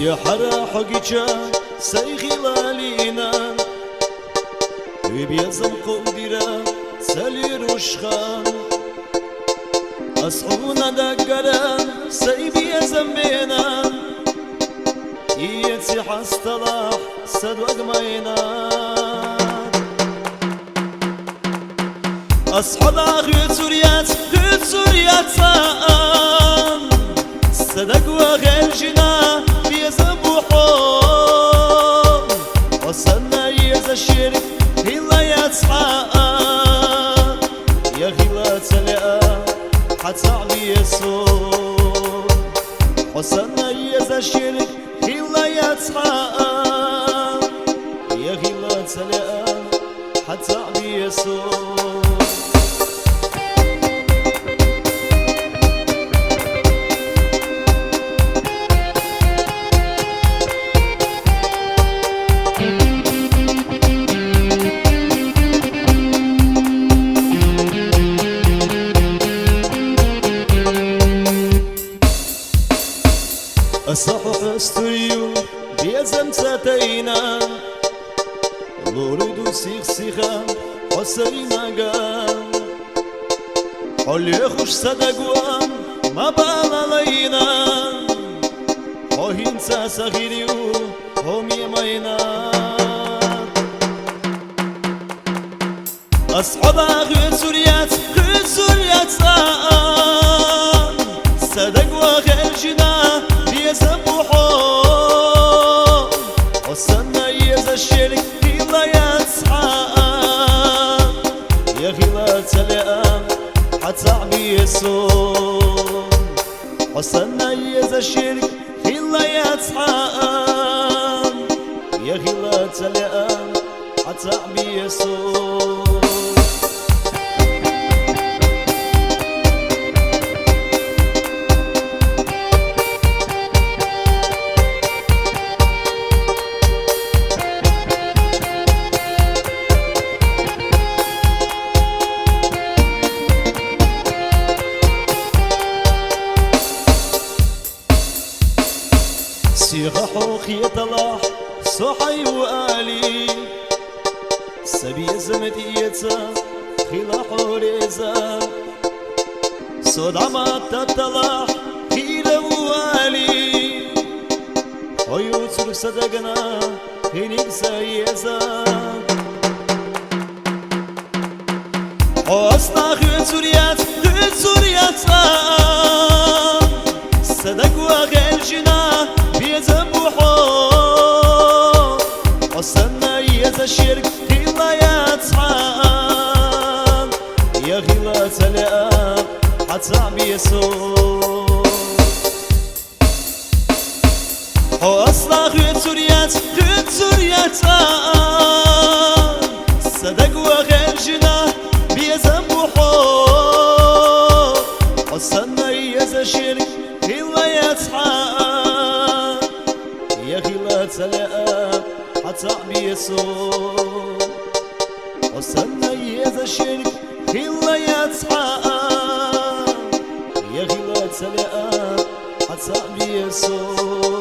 يا حرا حقيقة سيغلالينا وبيزم قدرة سالي رشخان أصعونا دقرا سيبيزم بينا يتي حستلاح سدوق مينا أصحاب غير سوريات صدق وغير جنا بيزبوحون وصلنا يز الشرك هلا يتصحاب يا غلا تلقى حتى يسون وصلنا يز الشرك هلا يتصحاب يا غلا تلقى حتى يسون أصحح استريو بيزم ساتينا لوريدو سيخ سيخا حسينا قام حل يخش صدقوان ما بال علينا حوهين ساسغيريو هم يمينا أصحاب غير سوريات صدقوا غير جنا بيزبوحون وصلنا يز الشرك هلا يتصحاب يا غلا تلقى حتى بيسون وصلنا يز الشرك هلا يتصحاب يا غلا تلقى حتى بيسون سيغ حوخي طلع صحي وآلي سبي زمديتا خلا حوريزا صد عمات تطلع خيلا وآلي عيوت صدقنا هنيك سيزا أصلا غير سوريات صدقوا غير جنا بيزبوحون وصلنا يز الشرك هلا يتصحاب يا غلا تلقى حتى بيسون أصلا غير سوريات صدقوا غير جنا بيزبوحون وصلنا يز الشرك هلا يتصحاب يا غلا تلقى حتى بيسون وصلنا يز الشرك هلا يتصحاب يا غلا تلقى حتى بيسون